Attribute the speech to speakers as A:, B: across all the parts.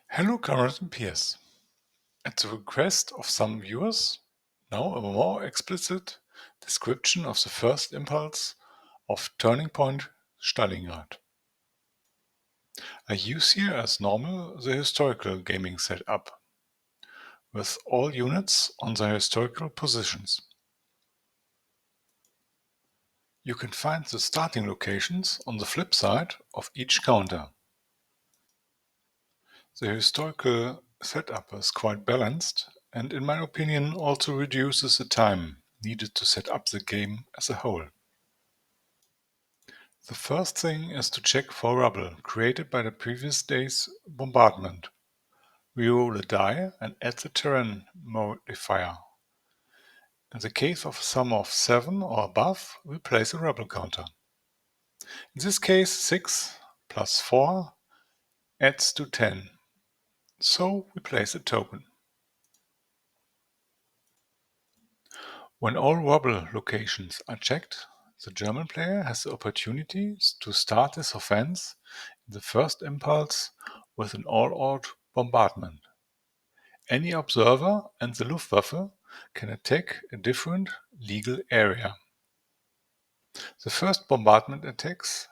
A: Hello comrades and peers. At the request of some viewers, now a more explicit description of the first impulse of Turning Point Stalingrad. I use here as normal the historical gaming setup, with all units on their historical positions. You can find the starting locations on the flip side of each counter. The historical setup is quite balanced and in my opinion also reduces the time needed to set up the game as a whole. The first thing is to check for rubble created by the previous day's bombardment. We roll a die and add the terrain modifier. In the case of a sum of 7 or above, we place a rubble counter. In this case 6 plus 4 adds to 10, so we place a token. When all rubble locations are checked, the German player has the opportunity to start his offense in the first impulse with an all-out bombardment. Any observer and the Luftwaffe can attack a different legal area. The first bombardment attacks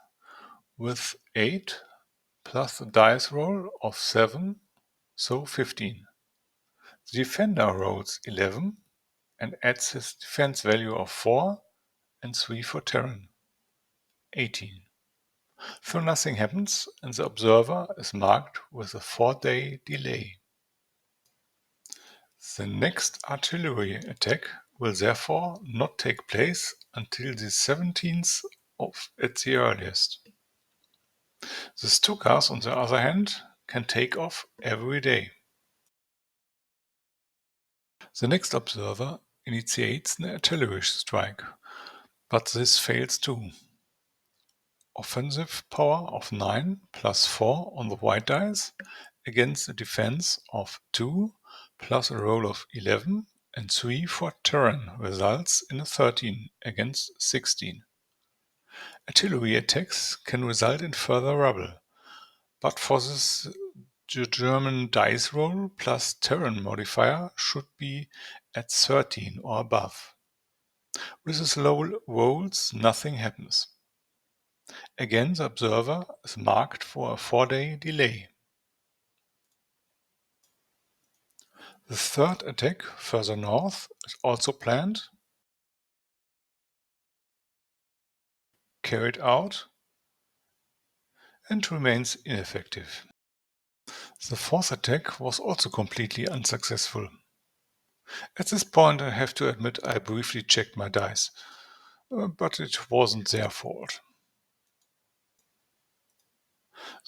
A: with 8 plus a dice roll of 7, so 15. The defender rolls 11 and adds his defense value of 4 and 3 for terrain, 18. So nothing happens and the observer is marked with a 4-day delay. The next artillery attack will therefore not take place until the 17th at the earliest. The Stukas, on the other hand, can take off every day. The next observer initiates an artillery strike, but this fails too. Offensive power of 9 plus 4 on the white dice against a defense of 2 plus a roll of 11 and 3 for terrain results in a 13 against 16. Artillery attacks can result in further rubble, but for this the German dice roll plus terrain modifier should be at 13 or above. With these low rolls nothing happens. Again the observer is marked for a 4-day delay. The third attack further north is also planned, carried out, and remains ineffective. The fourth attack was also completely unsuccessful. At this point I have to admit I briefly checked my dice, but it wasn't their fault.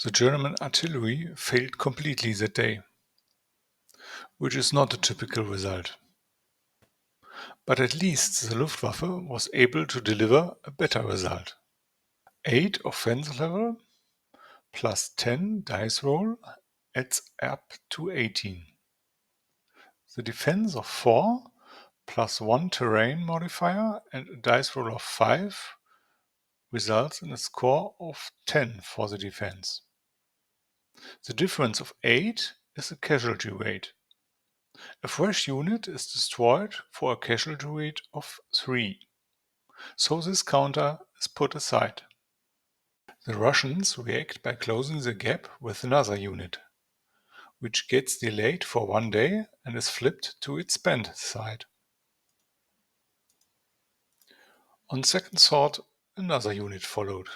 A: The German artillery failed completely that day, which is not a typical result. But at least the Luftwaffe was able to deliver a better result. 8 offense level plus 10 dice roll adds up to 18. The defense of 4 plus 1 terrain modifier and a dice roll of 5 results in a score of 10 for the defense. The difference of 8 is the casualty rate. A fresh unit is destroyed for a casualty rate of 3, so this counter is put aside. The Russians react by closing the gap with another unit, which gets delayed for 1 day and is flipped to its spent side. On second thought, another unit followed.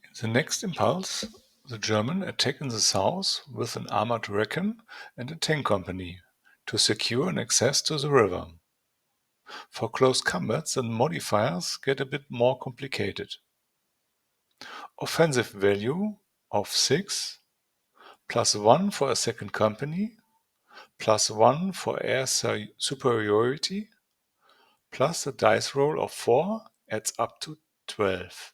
A: In the next impulse, the German attack in the south with an armored Recon and a tank company to secure an access to the river. For close combat, the modifiers get a bit more complicated. Offensive value of 6 plus 1 for a second company plus 1 for air superiority plus a dice roll of 4 adds up to 12.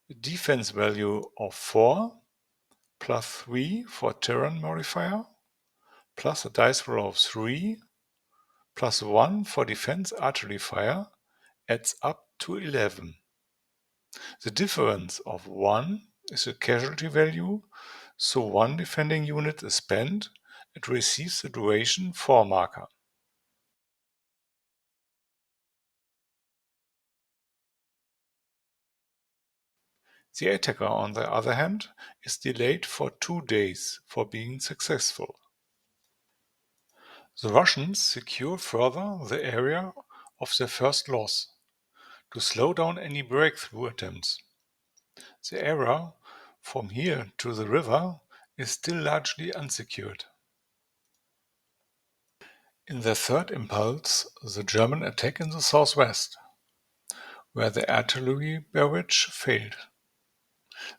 A: A defense value of 4 plus 3 for terrain modifier, plus a dice roll of 3, plus 1 for defense artillery fire adds up to 11. The difference of 1 is a casualty value, so one defending unit is spent and receives the duration 4 marker. The attacker, on the other hand, is delayed for 2 days for being successful. The Russians secure further the area of their first loss to slow down any breakthrough attempts. The area from here to the river is still largely unsecured. In their third impulse, the German attack in the southwest, where the artillery barrage failed.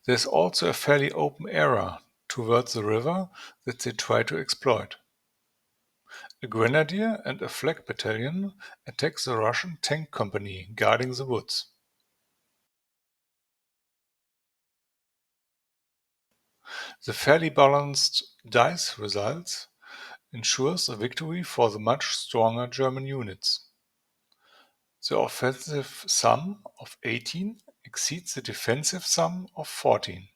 A: There is also a fairly open area towards the river that they try to exploit. A grenadier and a flak battalion attack the Russian tank company guarding the woods. The fairly balanced dice results ensures a victory for the much stronger German units. The offensive sum of 18 exceeds the defensive sum of 14.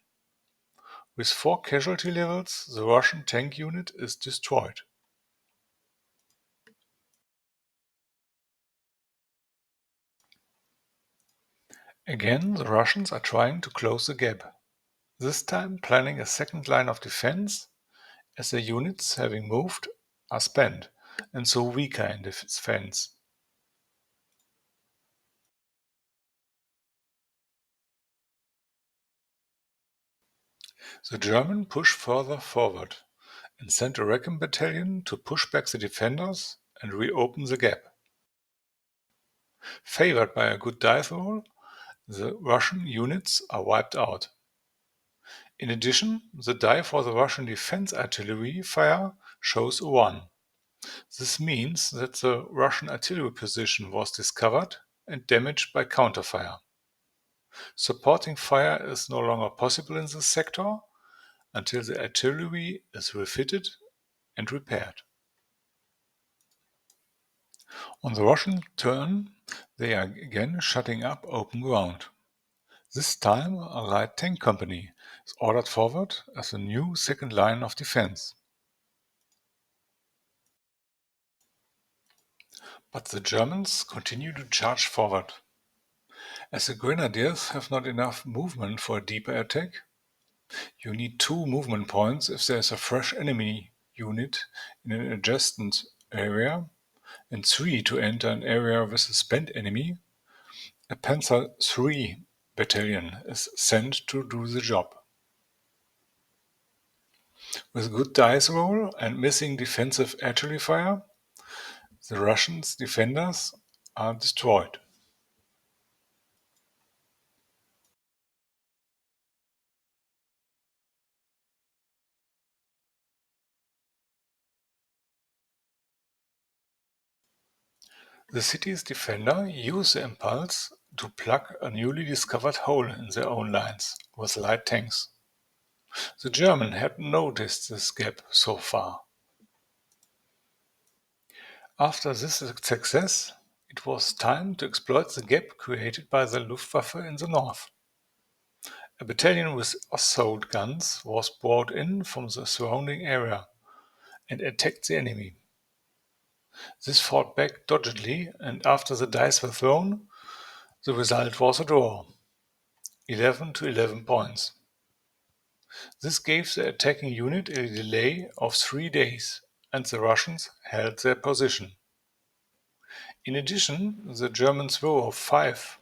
A: With 4 casualty levels, the Russian tank unit is destroyed. Again, the Russians are trying to close the gap, this time planning a second line of defense, as their units, having moved, are spent, and so weaker in defense. The German push further forward and sent a recon battalion to push back the defenders and reopen the gap. Favored by a good dice roll, the Russian units are wiped out. In addition, the die for the Russian defense artillery fire shows a 1. This means that the Russian artillery position was discovered and damaged by counterfire. Supporting fire is no longer possible in this sector until the artillery is refitted and repaired. On the Russian turn, they are again shutting up open ground. This time, a light tank company is ordered forward as a new second line of defense. But the Germans continue to charge forward. As the grenadiers have not enough movement for a deeper attack, you need 2 movement points if there is a fresh enemy unit in an adjacent area, and 3 to enter an area with a spent enemy. A Panzer III battalion is sent to do the job. With good dice roll and missing defensive artillery fire, the Russian defenders are destroyed. The city's defender use the impulse to plug a newly discovered hole in their own lines with light tanks. The German had noticed this gap so far. After this success, it was time to exploit the gap created by the Luftwaffe in the north. A battalion with assault guns was brought in from the surrounding area and attacked the enemy. This fought back doggedly, and after the dice were thrown, the result was a draw, 11 to 11 points. This gave the attacking unit a delay of 3 days, and the Russians held their position. In addition, the Germans' row of 5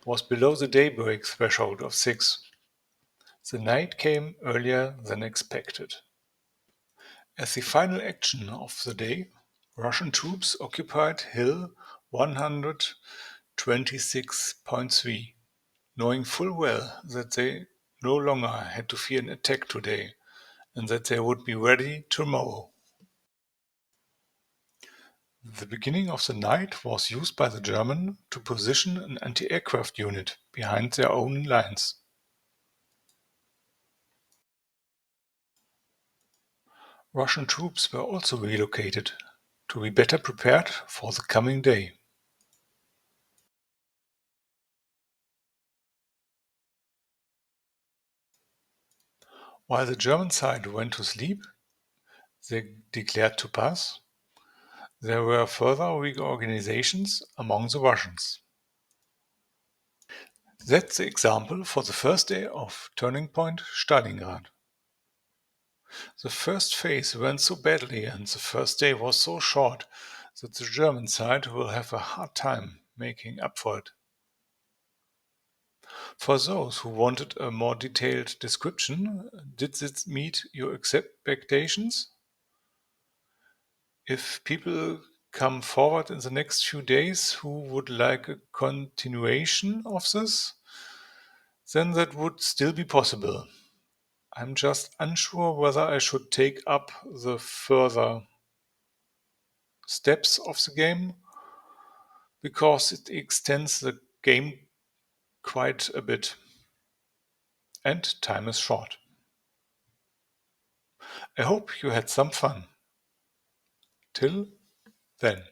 A: was below the daybreak threshold of 6. The night came earlier than expected. As the final action of the day, Russian troops occupied Hill 126.3, knowing full well that they no longer had to fear an attack today and that they would be ready tomorrow. The beginning of the night was used by the German to position an anti-aircraft unit behind their own lines. Russian troops were also relocated to be better prepared for the coming day. While the German side went to sleep, they declared to pass, there were further reorganizations among the Russians. That's the example for the first day of turning point Stalingrad. The first phase went so badly and the first day was so short that the German side will have a hard time making up for it. For those who wanted a more detailed description, did this meet your expectations? If people come forward in the next few days who would like a continuation of this, then that would still be possible. I'm just unsure whether I should take up the further steps of the game because it extends the game quite a bit and time is short. I hope you had some fun. Till then.